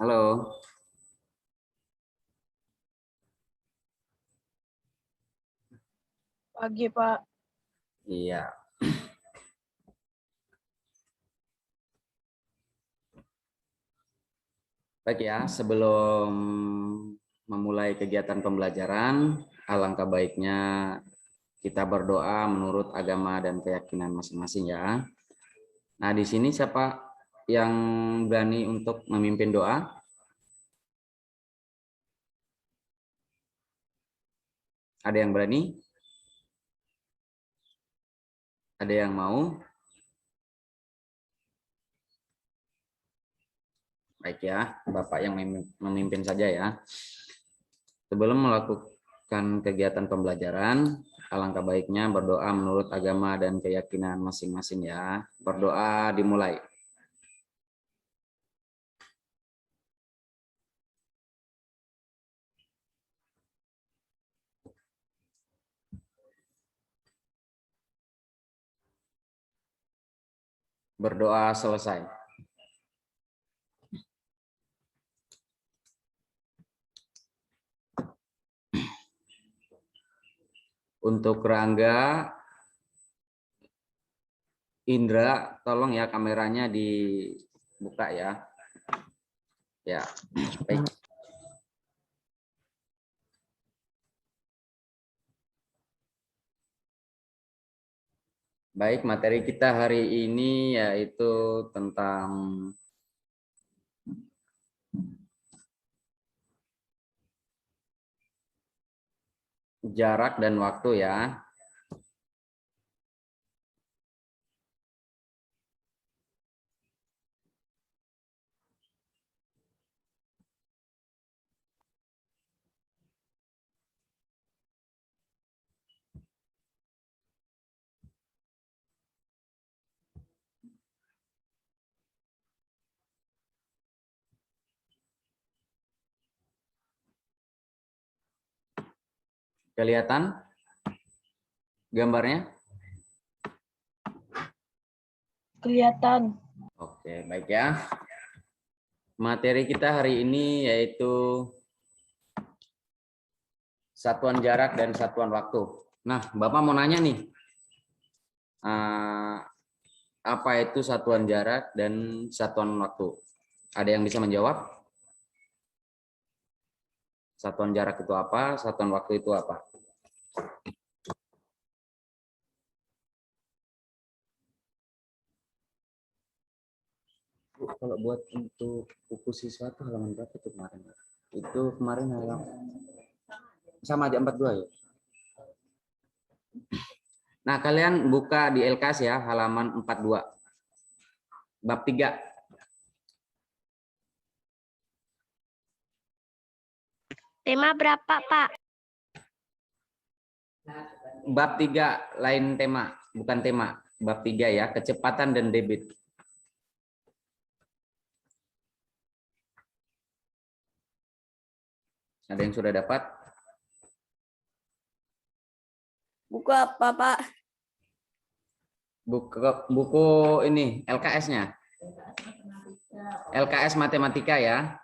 Halo. Pagi, Pak. Iya. Baik ya, sebelum memulai kegiatan pembelajaran, alangkah baiknya kita berdoa menurut agama dan keyakinan masing-masing ya. Nah, di sini siapa yang berani untuk memimpin doa? Ada yang berani? Ada yang mau? Baik ya, Bapak yang memimpin saja ya. Sebelum melakukan kegiatan pembelajaran, alangkah baiknya berdoa menurut agama dan keyakinan masing-masing ya. Berdoa dimulai. Berdoa selesai. Untuk Rangga, Indra, tolong ya kameranya dibuka ya. Ya, baik. Baik, materi kita hari ini yaitu tentang jarak dan waktu ya. Kelihatan gambarnya? Kelihatan. Oke, baik ya. Materi kita hari ini yaitu satuan jarak dan satuan waktu. Nah, Bapak mau nanya nih, apa itu satuan jarak dan satuan waktu? Ada yang bisa menjawab? Satuan jarak itu apa? Satuan waktu itu apa? Kalau buat untuk buku siswa itu halaman berapa itu kemarin? Itu kemarin halaman sama aja 42 ya. Nah, kalian buka di LKS ya, halaman 42. Bab 3. Tema berapa, Pak? Bab 3 lain tema, bukan tema. Bab 3 ya, kecepatan dan debit. Ada yang sudah dapat? Buku apa, Pak? Buku ini LKS-nya. LKS Matematika ya.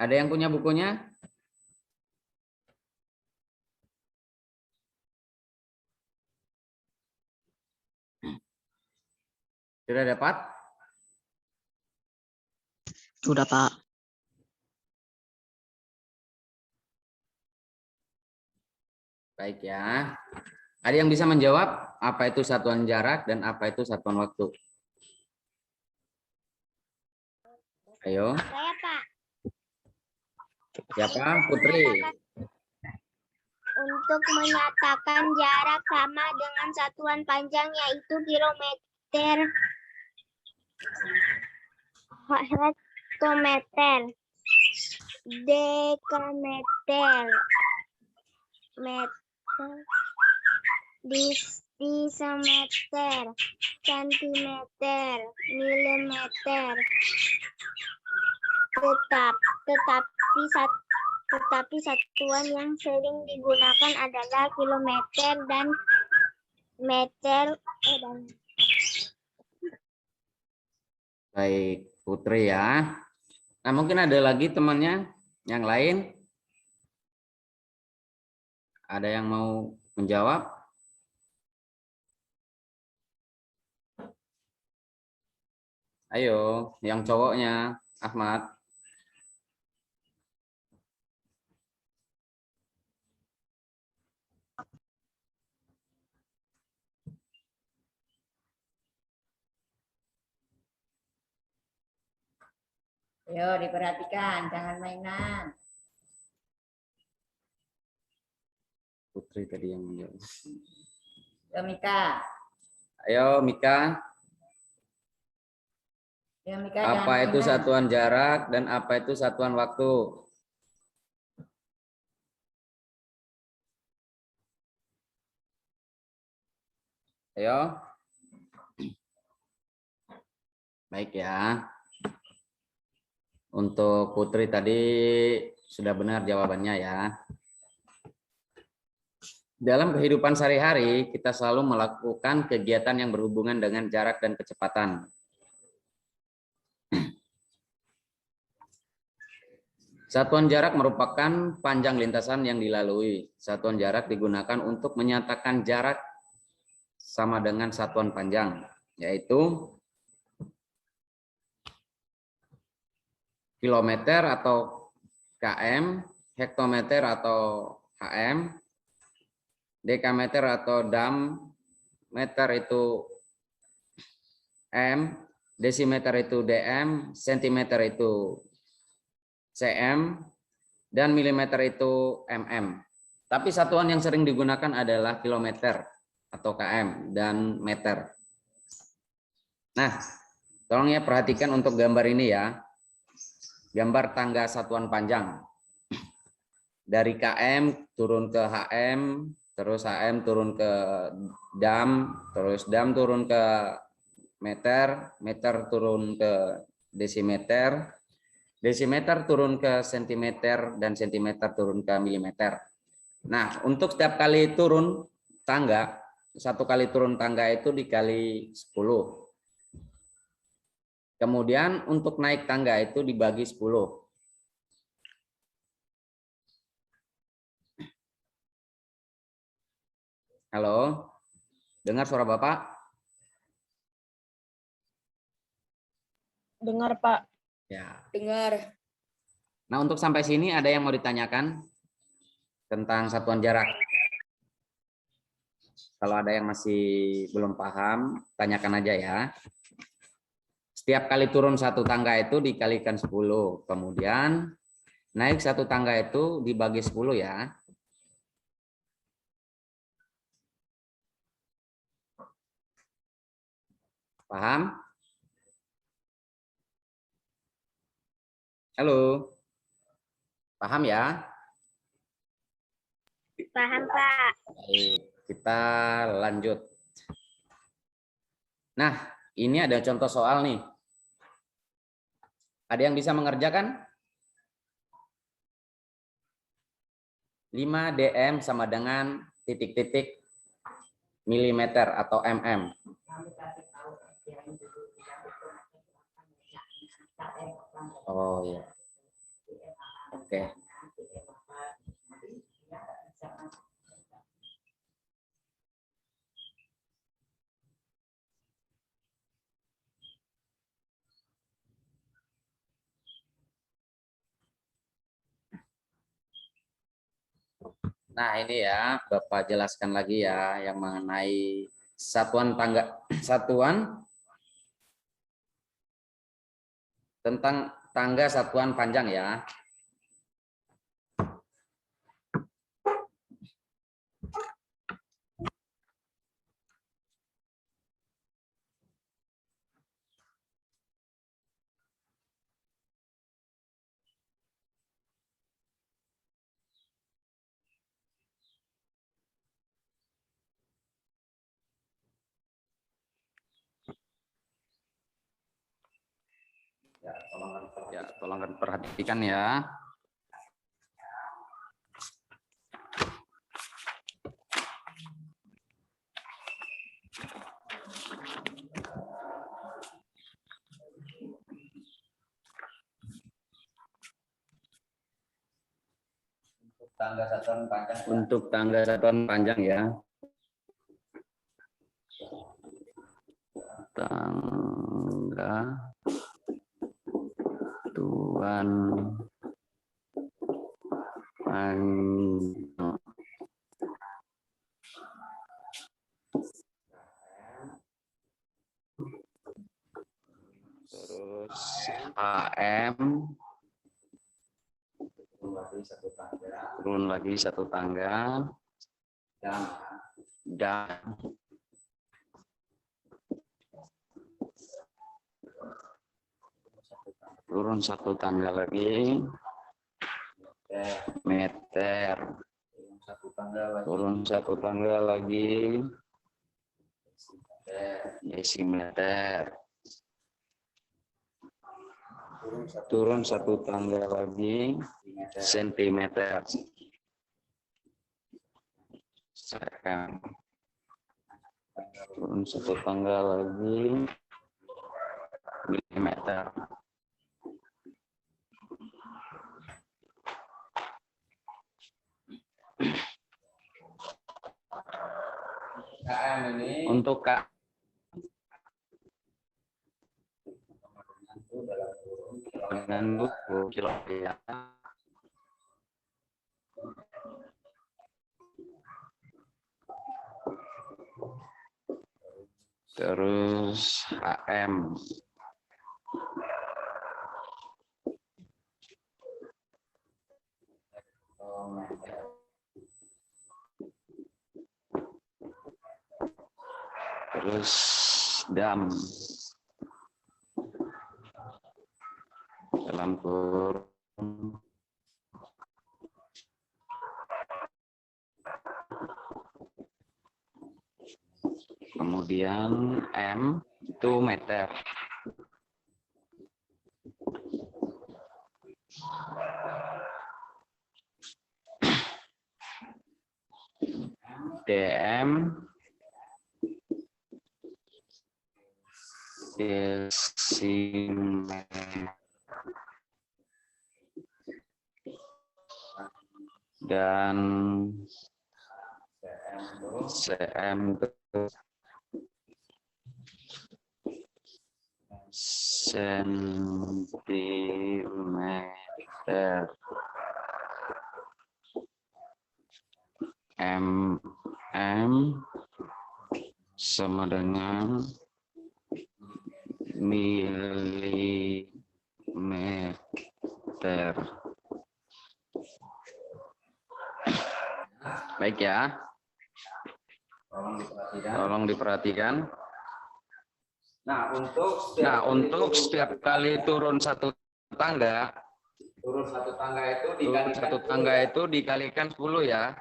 Ada yang punya bukunya? Sudah dapat? Sudah, Pak. Baik ya. Ada yang bisa menjawab apa itu satuan jarak dan apa itu satuan waktu? Ayo. Saya, Pak. Siapa? Putri. Untuk menyatakan jarak sama dengan satuan panjang yaitu kilometer, hektometer, dekameter, meter, decimeter, sentimeter, milimeter. Tetapi satuan yang sering digunakan adalah kilometer dan meter. Baik, Putri ya. Nah, mungkin ada lagi temannya yang lain? Ada yang mau menjawab? Ayo, yang cowoknya, Ahmad. Ayo diperhatikan, jangan mainan. Putri tadi yang menjawab. Ayo Mika. Ayo, Mika. Ayo Mika, Apa jangan itu mainan. satuan jarak dan apa itu satuan waktu? Ayo. Baik ya. Untuk Putri tadi sudah benar jawabannya ya. Dalam kehidupan sehari-hari, kita selalu melakukan kegiatan yang berhubungan dengan jarak dan kecepatan. Satuan jarak merupakan panjang lintasan yang dilalui. Satuan jarak digunakan untuk menyatakan jarak sama dengan satuan panjang, yaitu kilometer atau km, hektometer atau hm, dekameter atau dam, meter itu m, desimeter itu dm, sentimeter itu cm, dan milimeter itu mm. Tapi satuan yang sering digunakan adalah kilometer atau km dan meter. Nah, tolong ya perhatikan untuk gambar ini ya. Gambar tangga satuan panjang. Dari km turun ke hm, terus hm turun ke dam, terus dam turun ke meter, meter turun ke desimeter, desimeter turun ke sentimeter, dan sentimeter turun ke milimeter. Nah, untuk setiap kali turun tangga, satu kali turun tangga itu dikali 10. Kemudian untuk naik tangga itu dibagi 10. Halo, dengar suara Bapak? Dengar, Pak. Ya. Dengar. Nah, untuk sampai sini ada yang mau ditanyakan tentang satuan jarak? Kalau ada yang masih belum paham, tanyakan aja ya. Setiap kali turun satu tangga itu dikalikan 10. Kemudian naik satu tangga itu dibagi 10 ya. Paham? Halo. Paham ya? Paham, Pak. Baik, kita lanjut. Nah, ini ada contoh soal nih. Ada yang bisa mengerjakan? 5 dm sama dengan titik-titik milimeter atau mm. Oh ya. Oke. Nah, ini ya, Bapak jelaskan lagi ya yang mengenai satuan tangga, satuan tentang tangga satuan panjang ya. Ya, tolong perhatikan ya. Tangga satuan panjang. Untuk tangga satuan panjang ya. Tangga satuan panjang. Terus AM turun lagi satu tangga dan turun satu tangga lagi meter, turun satu tangga lagi desimeter, turun satu tangga lagi sentimeter, turun satu tangga lagi milimeter. Untuk K dengan 20 kilo. Terus HM terus dam dalam kurung kemudian M itu meter. DM desimeter dan CM sentimeter. MM sama dengan milimeter. Baik ya. Tolong diperhatikan. Nah, untuk setiap kali turun satu tangga itu dikalikan 10 ya.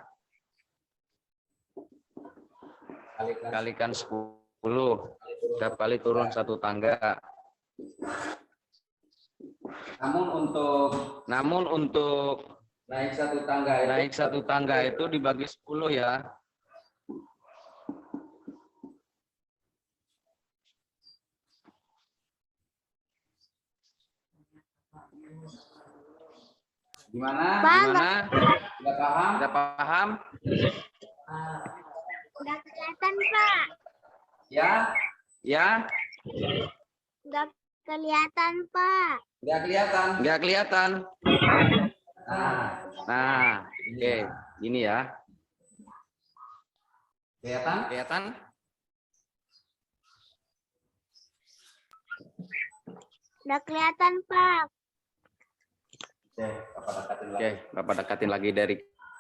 Kalikan 10 setiap kali turun satu tangga. Namun untuk naik satu tangga itu dibagi 10 ya. Gimana? Sudah paham? Udah kelihatan, Pak. Ya? Udah kelihatan, Pak. Nggak kelihatan. Nah, oke, ini ya. Kelihatan? Udah kelihatan, Pak. Oke, Bapak dekatin lagi dari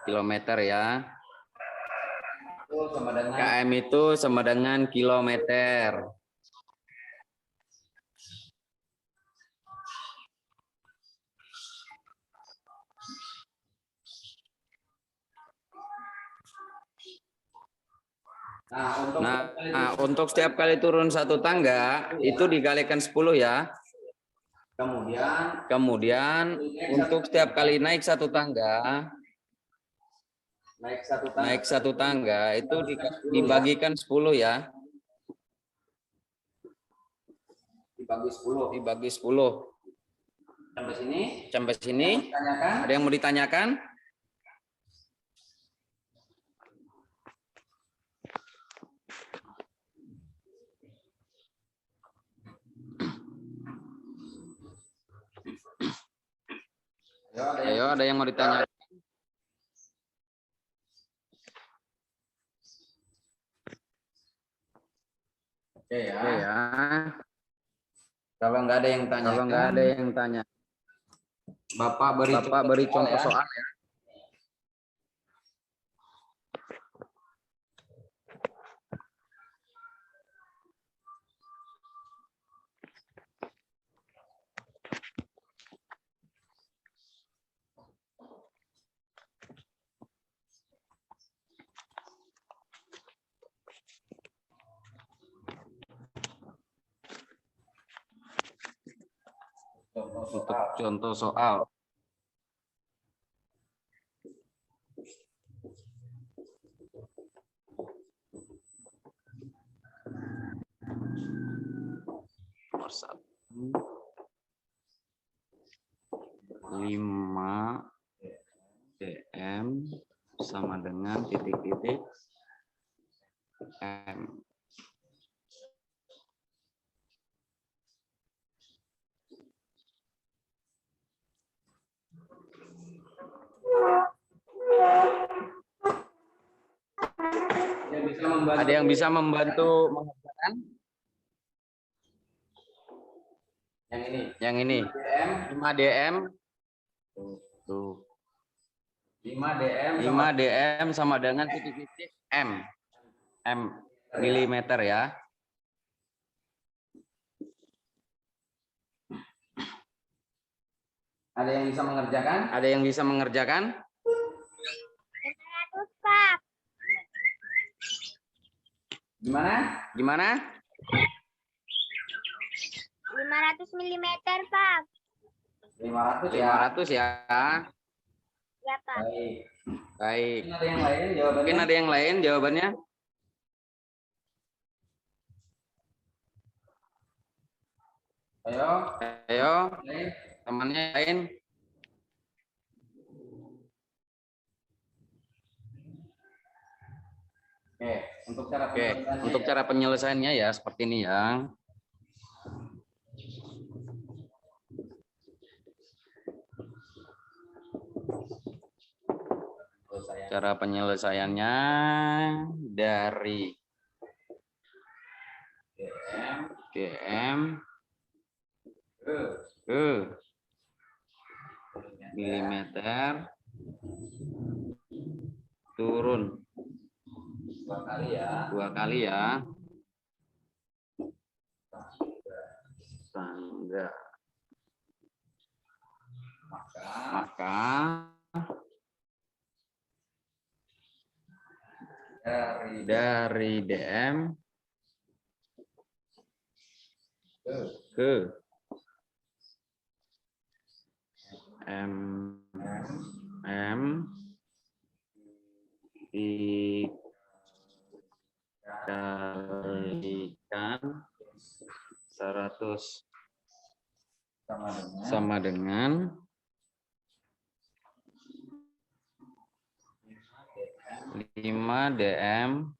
kilometer ya. KM itu sama dengan kilometer. Nah, untuk setiap kali turun satu tangga itu dikalikan 10 ya. Kemudian untuk setiap kali naik satu tangga itu dibagikan 10 ya. Dibagi 10. Sampai sini. Ada yang mau ditanyakan? ada yang mau ditanya? Oke ya. Kalau nggak ada yang tanya, Bapak beri contoh soal ya. Untuk contoh soal. Nomor 1. 5 dm sama dengan titik-titik m. Ada yang bisa membantu mengerjakan? Yang ini. 5 dm. Tuh. 5 dm sama dengan titik-titik m. M milimeter ya. Ada yang bisa mengerjakan? Ada yang bisa mengerjakan? 500, Pak. Gimana? 500 mm, Pak. 500 ya. 500 ya. Ya, Pak. Baik. Mungkin ada yang lain jawabannya? Ayo. Temannya lain. Untuk cara penyelesaiannya ya seperti ini ya. Cara penyelesaiannya dari GM ke milimeter turun 2 kali ya. Tangga. Maka dari DM ke M dikalikan 100 sama dengan 5 dm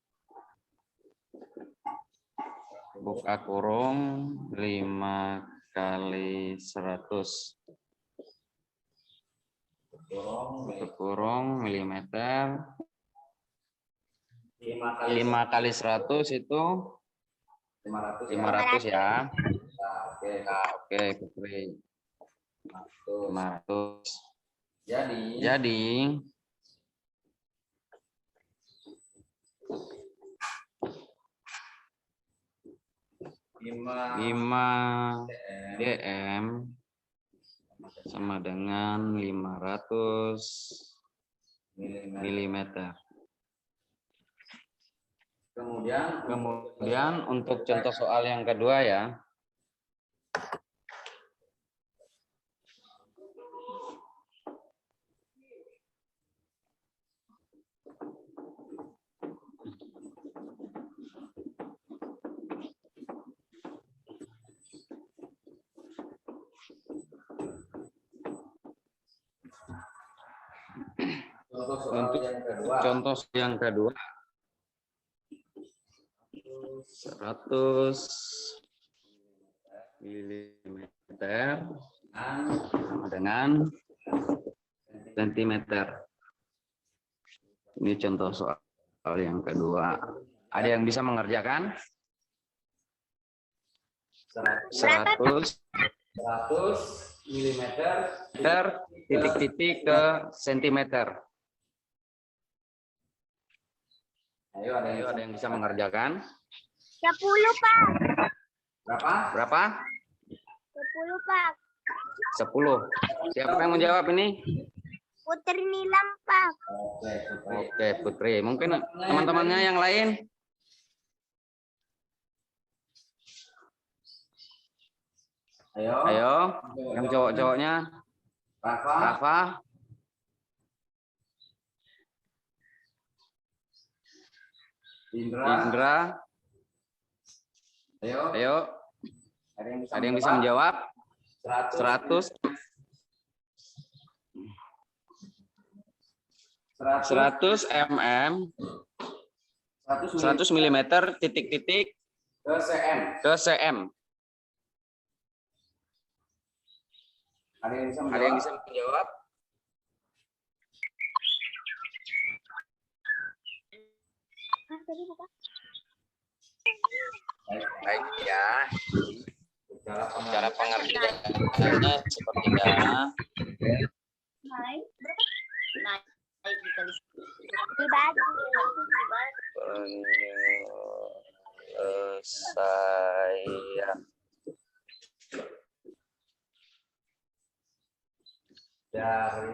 buka kurung 5 kali 100 tutup kurung milimeter 5 kali 100 itu 500 ya. Oke, Putri. 500. Jadi 5 dm sama dengan 500 milimeter. Kemudian untuk contoh soal yang kedua ya. Untuk contoh yang kedua 100 mm sama dengan sentimeter. Ini contoh soal yang kedua. Ada yang bisa mengerjakan? 100 milimeter titik-titik ke sentimeter. Ayo, ada yang bisa mengerjakan? 10, Pak. Berapa? 10, Pak. 10. Siapa yang menjawab ini? Putri Nilam, Pak. Oke, Putri. Mungkin teman-temannya yang lain? Ayo, yang cowok-cowoknya. Rafa. Indra. Ayo. Ada yang bisa menjawab? 100 mm 100 mm titik-titik ke cm. Ada yang bisa menjawab? Baik ya. Cara pengerjaannya seperti apa? Saya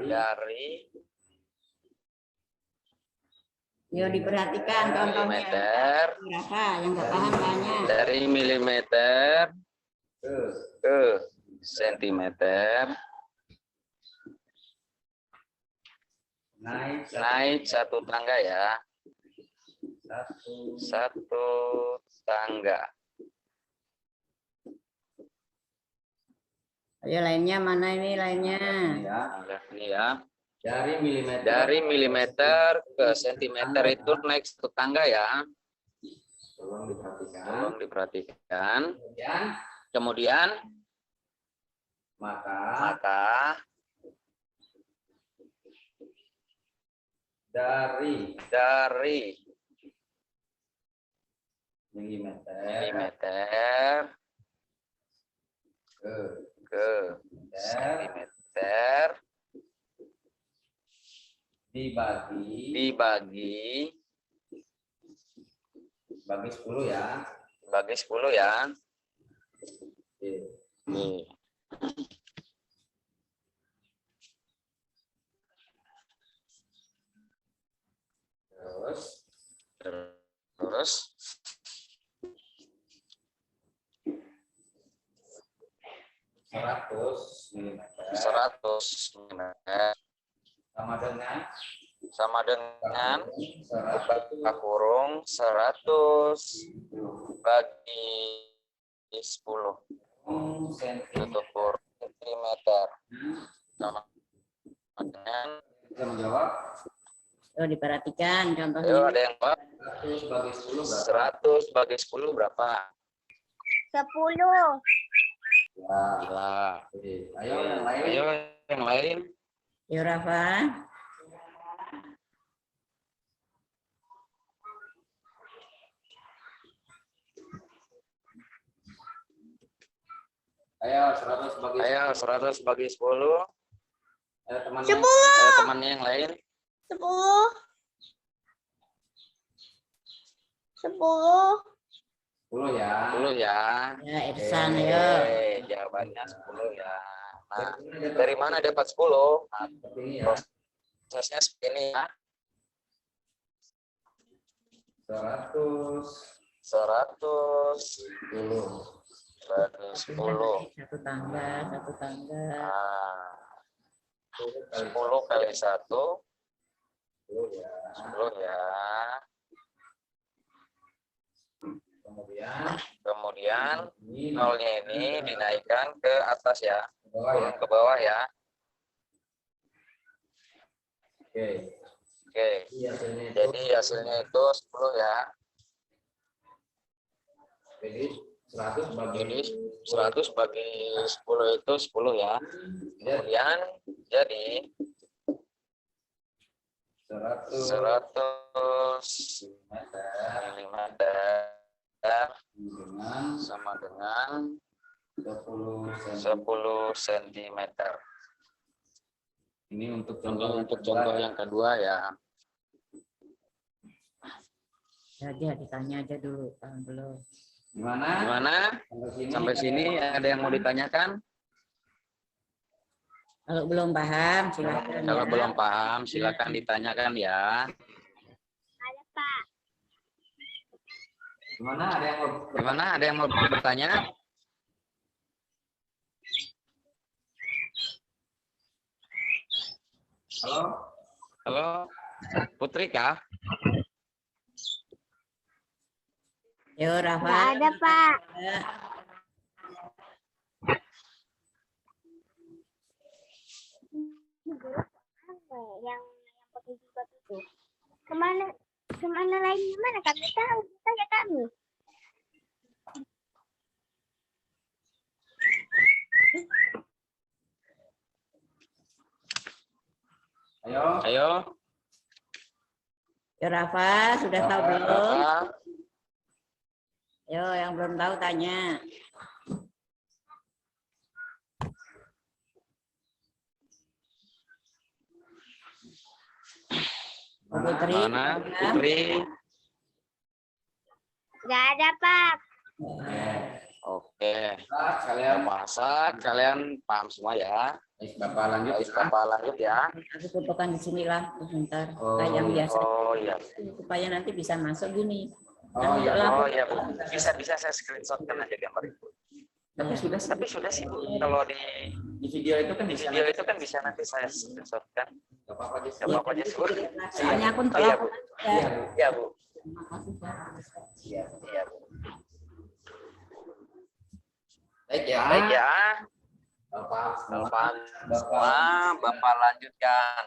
dari Yuk diperhatikan contohnya. milimeter, Rafa, yang nggak paham tanya. dari milimeter ke sentimeter, naik 1 tangga ya. 1 tangga. Ayo lainnya mana ini lainnya? Ini ya. Dari milimeter ke sentimeter itu naik 1 tangga ya. Tolong diperhatikan. Kemudian maka dari milimeter ke sentimeter dibagi 10 ya. Bagi 10 ya. Nih. Terus 100 mm sama dengan buka kurung 100 bagi 10 tutup kurung sentimeter sama dengan. Bisa menjawab? Yuk diperhatikan contohnya. Ayo, ada yang jawab? 100 bagi 10 berapa? 10. Gila. Ayo yang lain. Yuk Rafa. Ayo 100 bagi 10. Ayo temannya yang lain. 10. 10 ya. Ya Irsan ya. Jawabannya 10 ya. Nah, dari mana dapat 10? Nah, prosesnya seperti ini ya. 110 bagi 10. Satu tangga. Nah, 10 kali 1 10 ya. Kemudian nolnya ini dinaikkan ke atas ya, turun ke bawah ya. Oke. Jadi hasilnya itu 10 ya. Jadi 100 bagi 10 itu 10 ya. Kemudian jadi 100 mm sama dengan 10 cm. Ini untuk Contoh yang kedua ya. Ya, dia ditanya aja dulu, paham belum? Gimana? Sampai sini ada yang mau ditanyakan? Kalau belum paham, silakan. Kalau ya. belum paham, silakan ditanyakan ya. Ada Pak. Gimana? Ada yang mau bertanya? Halo? Halo, Putri kah? Yo, Nggak Rafa. ada Pak. Yang pakai jilbab itu. Kemana lainnya mana kami tahu. Tanya kami. Ayo. Yo, Rafa, sudah tahu belum? Rafa. Yo, yang belum tahu tanya. Oh, Putri. Mana? Putri. Nggak ada Pak. Oke. Kalian Masak, kalian paham semua ya? Bapak lanjut. Bapak lanjut ya. Aku fotokan di sini lah, sebentar. Oh, Kayak yang biasa. Oh iya. Supaya nanti bisa masuk gini. Oh, iya. Oh iya, Bu. Bisa saya screenshotkan aja gambar itu. Tapi sudah sih, Bu. Kalau di di video itu kan bisa. video itu kan bisa nanti saya screenshotkan. Gak apa-apa aja. Gak apa-apa aja, Bu. Soalnya aku Oh, iya, telah. Bu. Ya. Iya, Bu. Terima kasih, Pak. Iya, Bu. Baik ya. Baik ya. Bapak. Kalau paham semua, Bapak lanjutkan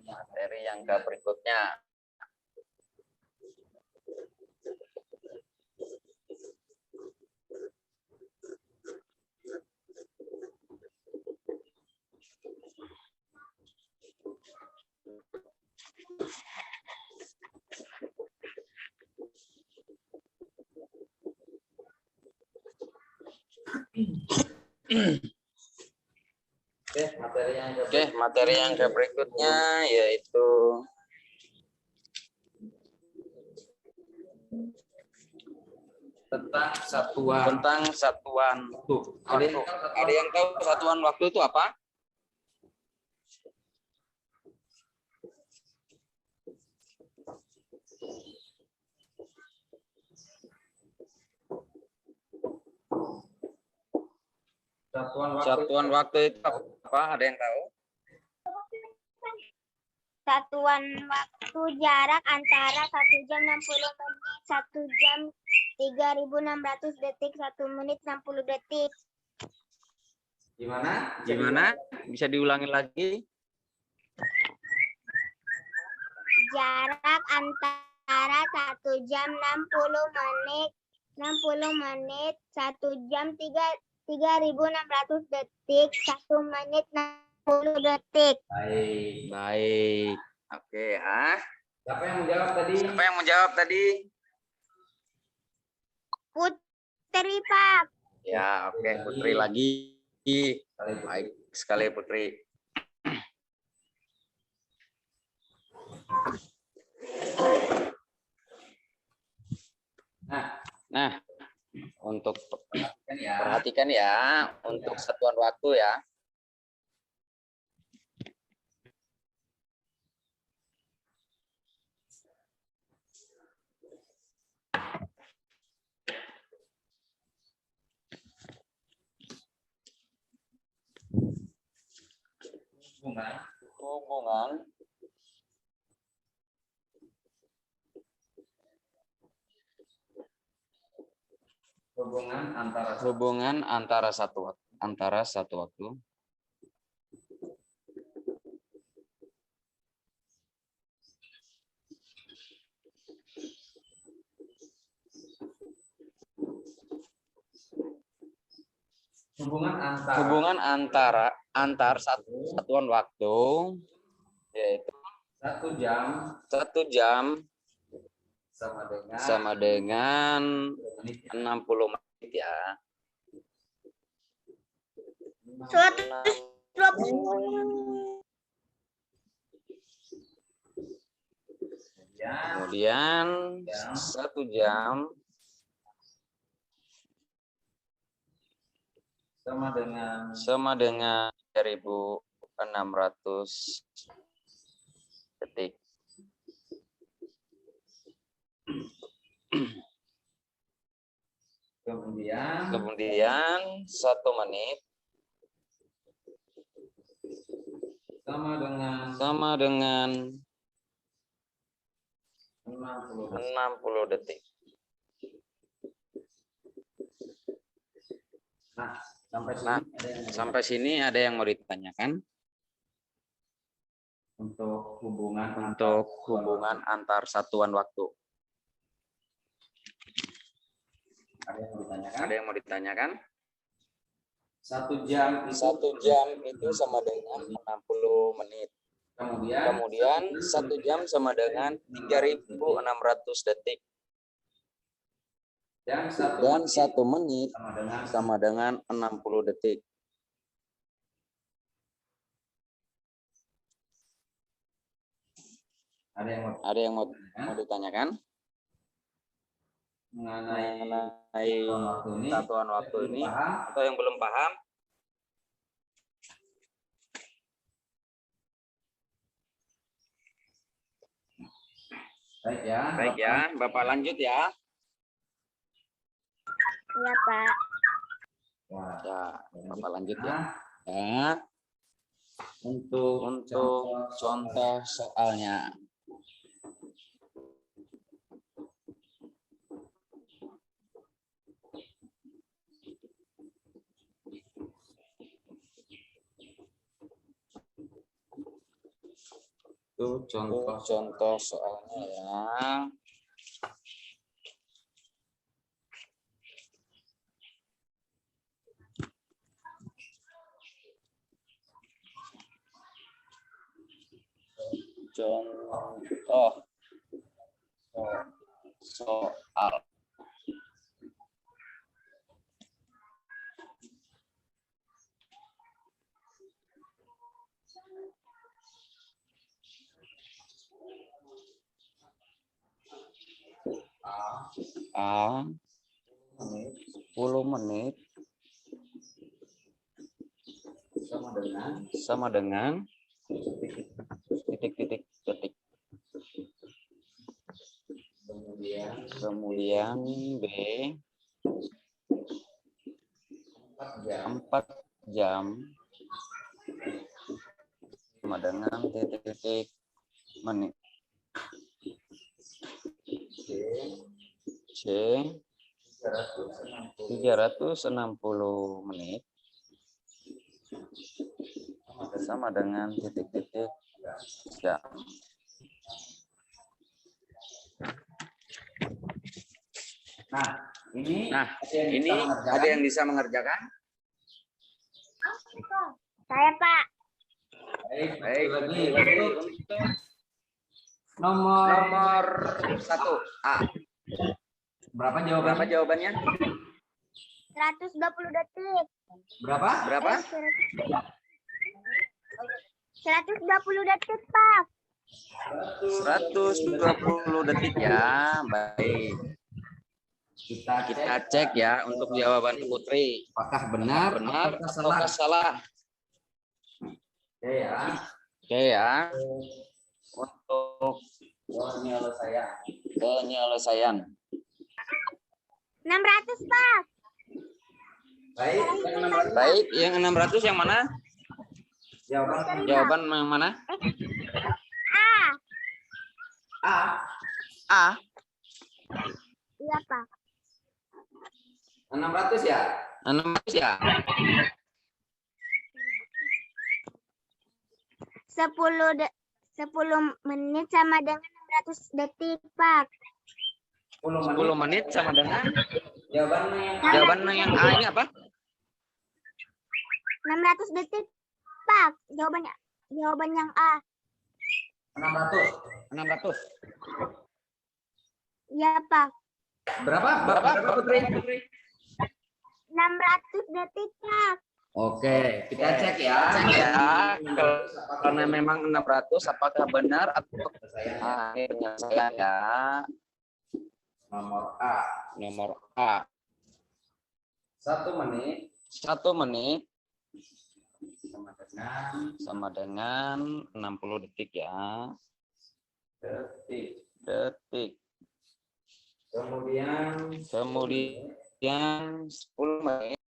materi yang ke berikutnya. Oke, materi yang ke berikutnya yaitu Tentang satuan. waktu. Ada yang tahu satuan waktu itu apa? Satuan waktu itu apa? Ada yang tahu? Satuan waktu jarak antara 1 jam 60 menit, 1 jam 3.600 detik, 1 menit 60 detik. Gimana? Bisa diulangi lagi? Jarak antara 1 jam 60 menit, 1 jam 3.600 detik, 1 menit 60 detik. Baik. Oke, Siapa yang menjawab tadi? Putri Pak. Ya, oke, Putri lagi. Baik sekali, Putri. Nah, untuk perhatikan ya, untuk satuan waktu ya. Hubungan antara satu waktu. Hubungan antar satuan waktu yaitu 1 jam 1 jam sama dengan 60 menit ya. 120. Kemudian 1 jam sama dengan 3.600 detik. Kemudian 1 menit sama dengan 60 detik. Nah, Sampai sini ada yang mau ditanyakan untuk hubungan antar satuan waktu. ada yang mau ditanyakan? Ada yang mau ditanyakan? 1 jam itu sama dengan 60 menit. Kemudian 1 jam sama dengan 3.600 detik. dan Dan 1 menit sama dengan sama dengan 60 detik. Ada yang mau ditanyakan mengenai satuan waktu ini atau yang belum paham? Baik ya, Bapak lanjut ya. Iya, Pak. Ya, Bapak lanjut ya. Ya. Untuk contoh soalnya. Itu contoh soalnya ya. Contoh soal. A 10 menit sama dengan titik. Kemudian B 4 jam sama dengan titik menit. C 360 menit sama dengan titik jam. ini ada yang bisa mengerjakan? Saya, Pak. Baik. Untuk nomor 1 A. berapa Jawabannya? 120 detik. Berapa? 120 detik, Pak. 120 detik ya. Baik. Kita cek ya untuk jawaban Putri. Apakah benar Atau salah? Oke ya. Untuk penyelesaian. 600, Pak. Baik, yang 600 yang mana? Jawaban yang mana? A. Iya, Pak. 600 ya? 600 ya? 10 menit sama dengan 600 detik, Pak. 10 menit sama dengan Jawabannya yang A ini apa? 600 detik, Pak. Jawaban yang A. 600. Iya, Pak. Berapa Putri? 600 detik, Pak. Oke, kita cek ya. Cek ya, karena memang 600 apakah benar atau ini penyelesaian ya. Nomor A. Nomor A 1 menit 1 menit sama dengan 60 detik ya. detik. Kemudian 10 menit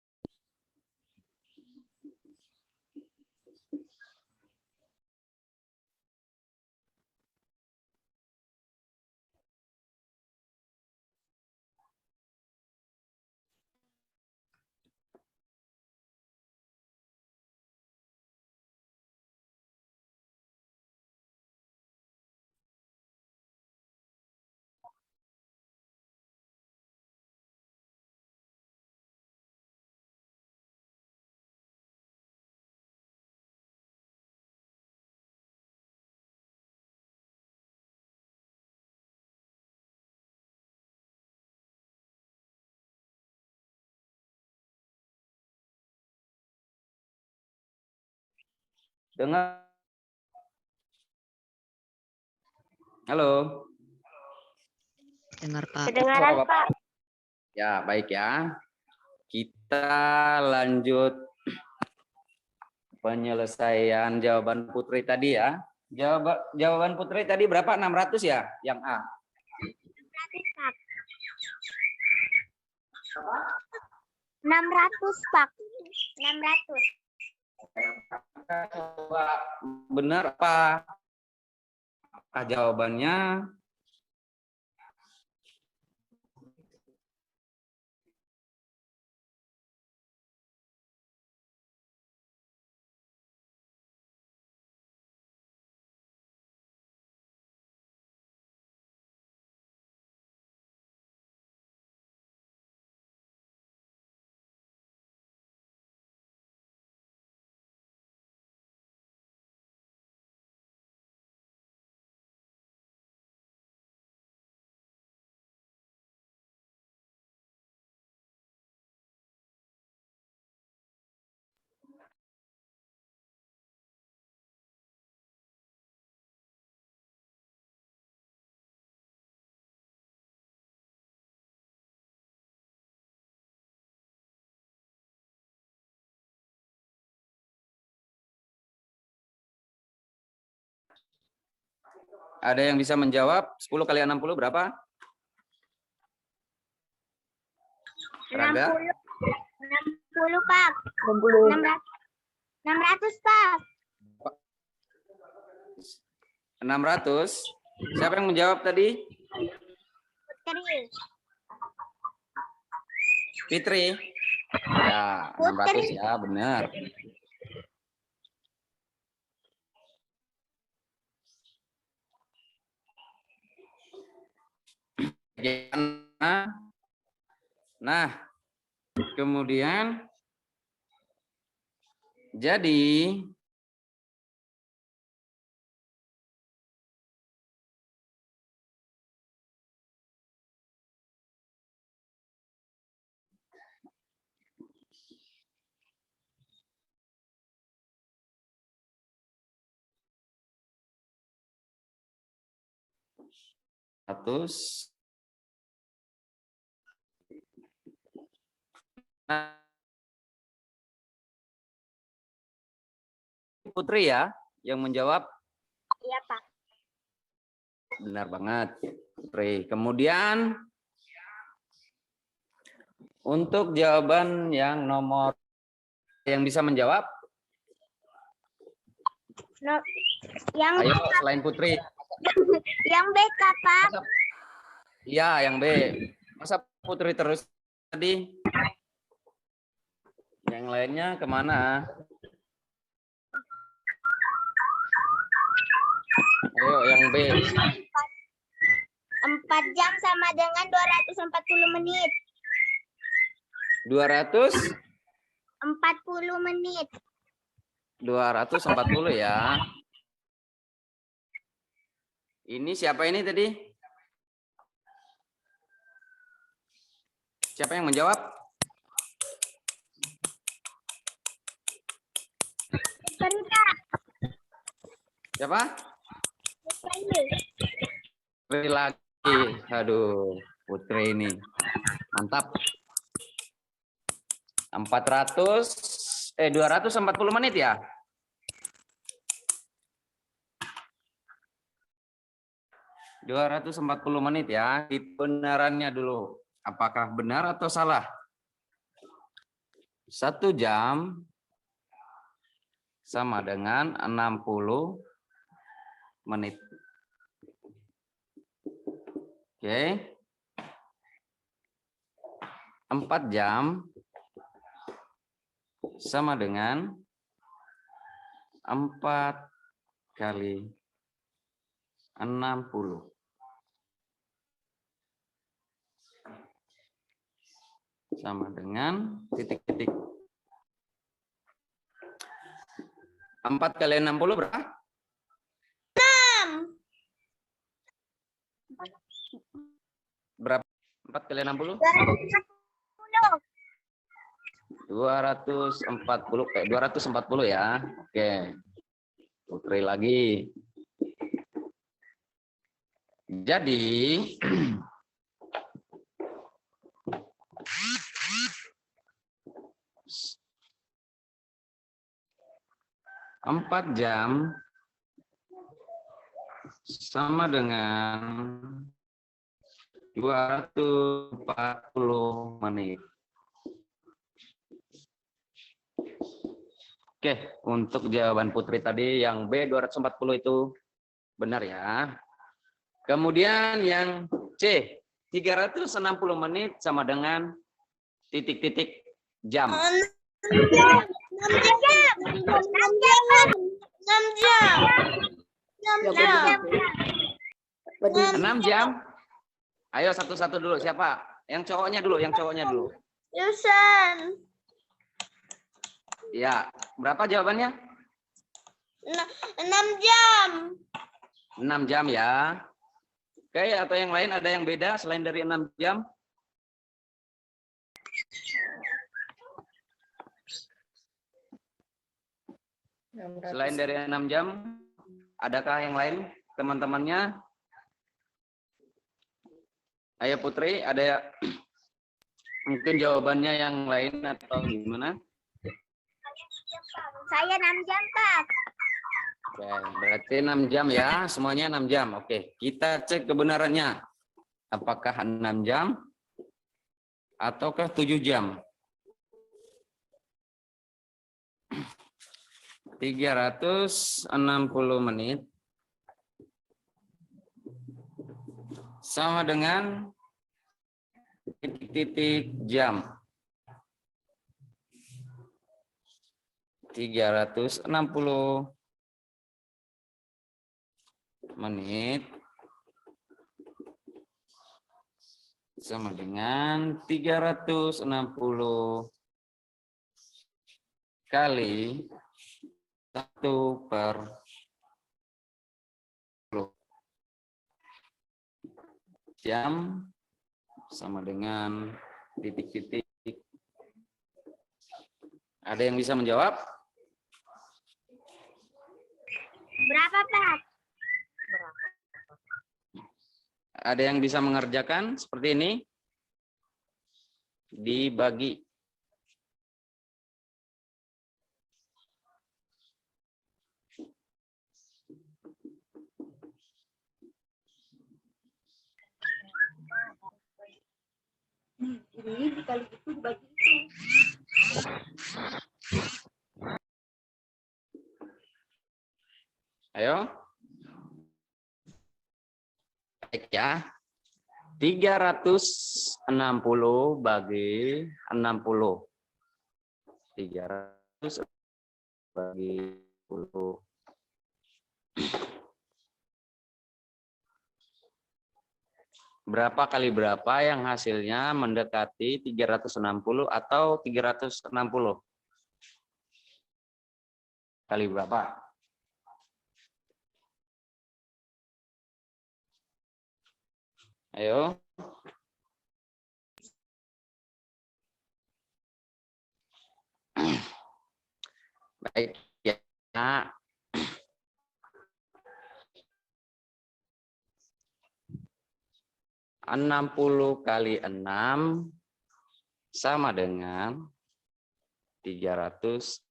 dengar. Halo. Dengar Pak. Kedengaran, Pak. Ya, baik ya. Kita lanjut penyelesaian jawaban Putri tadi ya. Jawaban Putri tadi berapa? 600 ya? Yang A. 600, Pak. 600. Coba benar apa? Apa jawabannya? Ada yang bisa menjawab? 10 kali 60 berapa? Rangga? 60, Pak. 600, Pak. 600. Siapa yang menjawab tadi? Putri. Fitri. Ya, 600 ya, benar. Nah, kemudian jadi ratus. Nah, Putri ya yang menjawab. Iya, Pak. Benar banget, Putri. Kemudian untuk jawaban yang nomor yang bisa menjawab. No, yang Ayo selain Putri. yang BK, Pak. Iya, yang B. Masa Putri terus tadi? Yang lainnya kemana? Ayo yang B. 4 jam sama dengan 240 menit. 240 40 menit. ya. Ini siapa ini tadi? Siapa yang menjawab? Cerita. Siapa? Putri lagi. Aduh, Putri ini. Mantap. 240 menit ya? menit ya. Kebenarannya dulu. Apakah benar atau salah? 1 jam sama dengan 60 menit. Oke. 4 jam sama dengan 4 kali 60. Sama dengan titik-titik. 4 kali 60 berapa? 6. Berapa? 4 kali 60? 240 ya. Oke. Putri lagi. Jadi 4 jam sama dengan 240 menit. Oke, untuk jawaban Putri tadi yang B 240 itu benar ya. Kemudian yang C 360 menit sama dengan titik-titik jam. 6 jam. 6 jam. Ayo satu-satu dulu. Siapa? Yang cowoknya dulu. Yusan. Ya, berapa jawabannya? 6 jam. 6 jam ya. Oke, atau yang lain ada yang beda selain dari 6 jam? Selain dari 6 jam, adakah yang lain teman-temannya? Ayo Putri, ada mungkin jawabannya yang lain atau gimana? Saya 6 jam, Pak. Oke, berarti 6 jam ya, semuanya 6 jam. Oke, kita cek kebenarannya. Apakah 6 jam ataukah 7 jam? 360 menit sama dengan titik-titik jam. 360 menit sama dengan 360 kali 1/10 jam sama dengan titik-titik. Ada yang bisa menjawab? Berapa, Pak? Ada yang bisa mengerjakan seperti ini? Dibagi. Ini dikali itu dibagi itu. Ayo. Baik ya. 360 bagi 60. 300 bagi 10. Berapa kali berapa yang hasilnya mendekati 360 atau 360? Kali berapa? Ayo. Baik ya. 60 kali 6 sama dengan 360.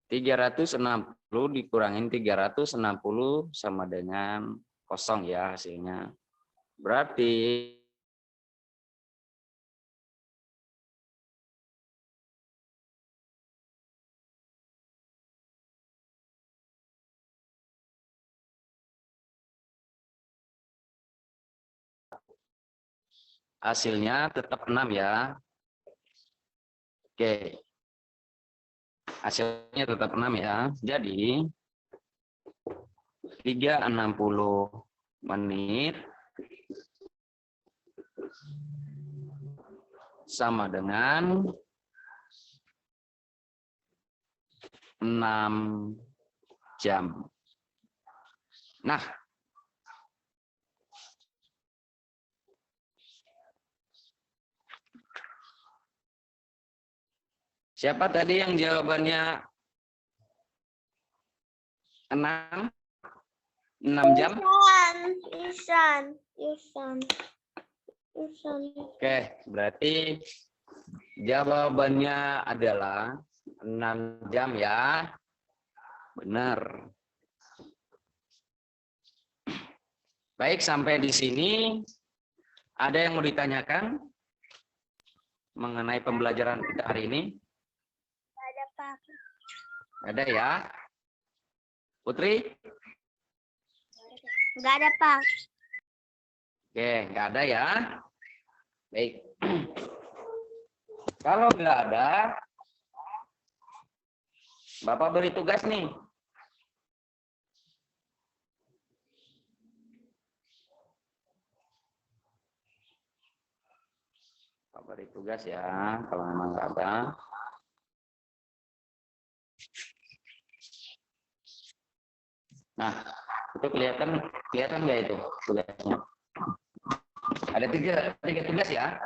360 dikurangin 360 sama dengan 0 ya hasilnya. Berarti hasilnya tetap 6 ya. Oke. Hasilnya tetap 6 ya. Jadi 360 menit sama dengan 6 jam. Nah, siapa tadi yang jawabannya 6? 6 jam? Yusan. Oke, berarti jawabannya adalah 6 jam ya. Benar. Baik, sampai di sini ada yang mau ditanyakan mengenai pembelajaran kita hari ini? Ada Pak. Ada ya. Putri? Nggak ada Pak. Oke, nggak ada ya. Baik. Kalau nggak ada, Bapak beri tugas nih. Bapak beri tugas ya, kalau memang nggak ada. Nah, itu kelihatan nggak itu tugasnya? Ada tiga tugas ya.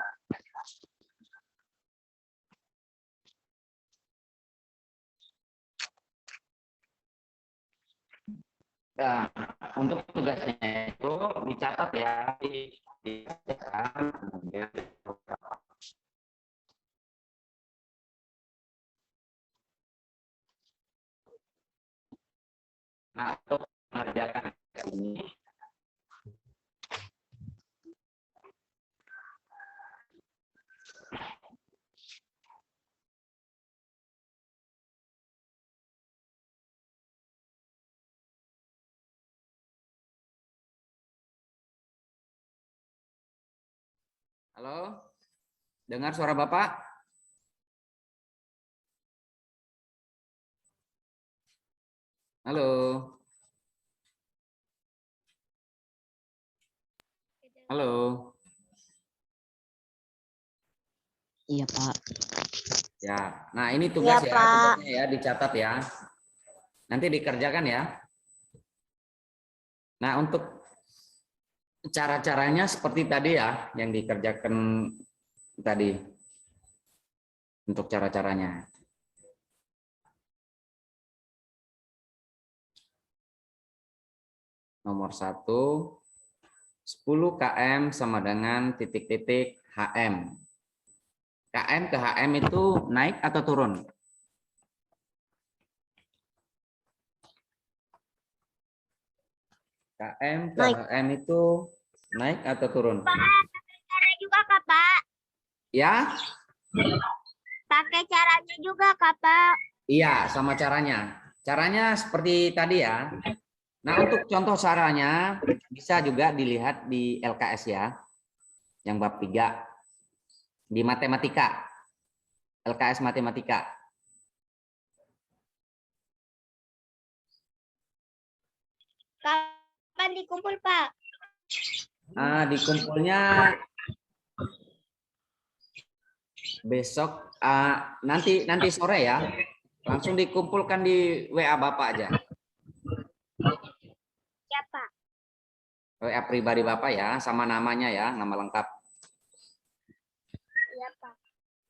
Nah, untuk tugasnya itu dicatat ya, Nah, untuk mengerjakan ini, halo, dengar suara Bapak? Halo. Halo. Iya, Pak. Ya, nah ini tugas Iya, ya, Pak. tugasnya ya, dicatat ya. Nanti dikerjakan ya. Nah, untuk cara-caranya seperti tadi ya, yang dikerjakan tadi. Untuk cara-caranya. Nomor 1, 10 km sama dengan titik-titik HM. KM ke HM itu naik atau turun? KM ke Naik. HM itu naik atau turun? Pakai cara juga Kak, Pak. Ya? Pakai caranya juga Kak, Pak. Iya, sama caranya. Caranya seperti tadi ya. Nah, untuk contoh caranya bisa juga dilihat di LKS ya. Yang bab 3 di matematika. LKS matematika. Kapan dikumpul, Pak? Dikumpulnya besok, nanti sore ya. Langsung dikumpulkan di WA Bapak aja. Ya, Pak. WA pribadi Bapak ya, sama namanya ya, nama lengkap. Iya, Pak.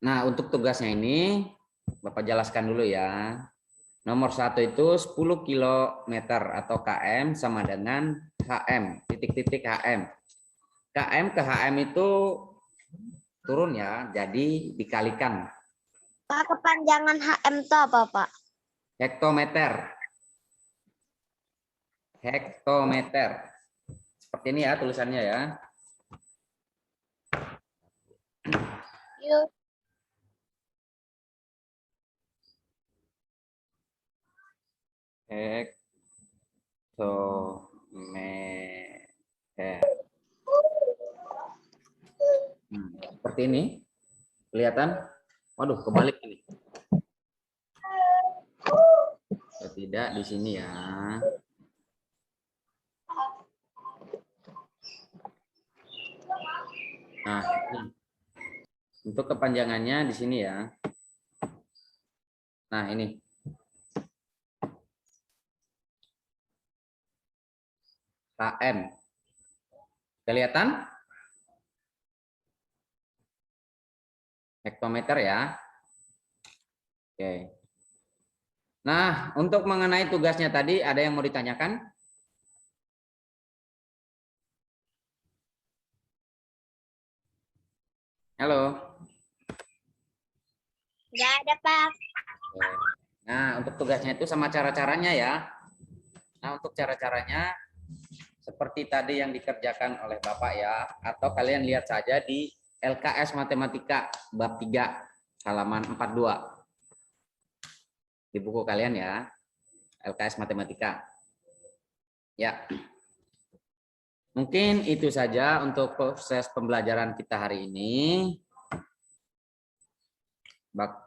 Nah, untuk tugasnya ini Bapak jelaskan dulu ya. Nomor 1 itu 10 km atau km sama dengan HM, titik-titik HM. KM ke HM itu turun ya, jadi dikalikan. Pak, kepanjangan HM itu apa, Pak? Hektometer. Hektometer. Seperti ini ya tulisannya ya. Yuk. Hektometer. Seperti ini. Kelihatan? Waduh, kebalik ini. Kalau tidak di sini ya. Nah, ini. Untuk kepanjangannya di sini ya. Nah, ini. KM. Kelihatan? Hektometer ya. Oke. Nah, untuk mengenai tugasnya tadi ada yang mau ditanyakan? Halo. Nggak ada, Pak. Nah, untuk tugasnya itu sama cara-caranya ya. Nah, untuk cara-caranya seperti tadi yang dikerjakan oleh Bapak ya, atau kalian lihat saja di LKS Matematika bab 3 halaman 42. Di buku kalian ya, LKS Matematika. Ya. Mungkin itu saja untuk proses pembelajaran kita hari ini.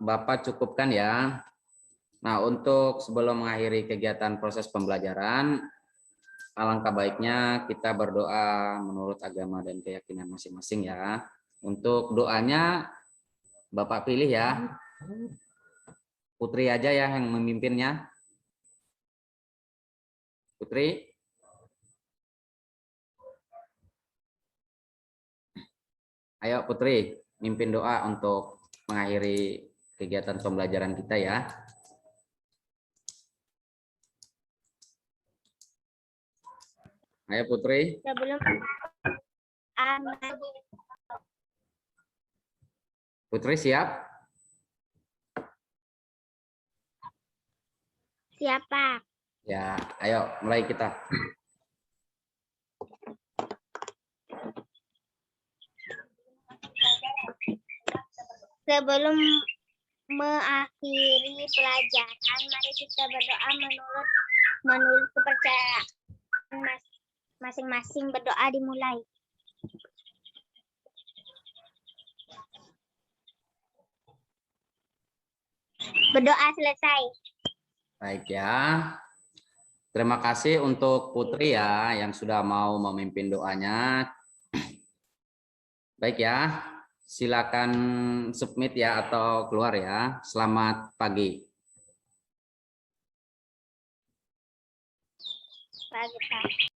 Bapak cukupkan ya. Nah, untuk sebelum mengakhiri kegiatan proses pembelajaran, alangkah baiknya kita berdoa menurut agama dan keyakinan masing-masing ya. Untuk doanya Bapak pilih ya. Putri aja ya yang memimpinnya. Putri. Ayo Putri, mimpin doa untuk mengakhiri kegiatan pembelajaran kita ya. Ayo Putri. Sebelum Putri siap? siapa? Ya, ayo mulai kita. Sebelum mengakhiri pelajaran, mari kita berdoa menurut kepercayaan masing-masing. Berdoa dimulai. Berdoa selesai. Baik ya. Terima kasih untuk Putri ya yang sudah mau memimpin doanya. Baik ya. Silakan submit ya atau keluar ya. Selamat pagi. Pagi, Pak.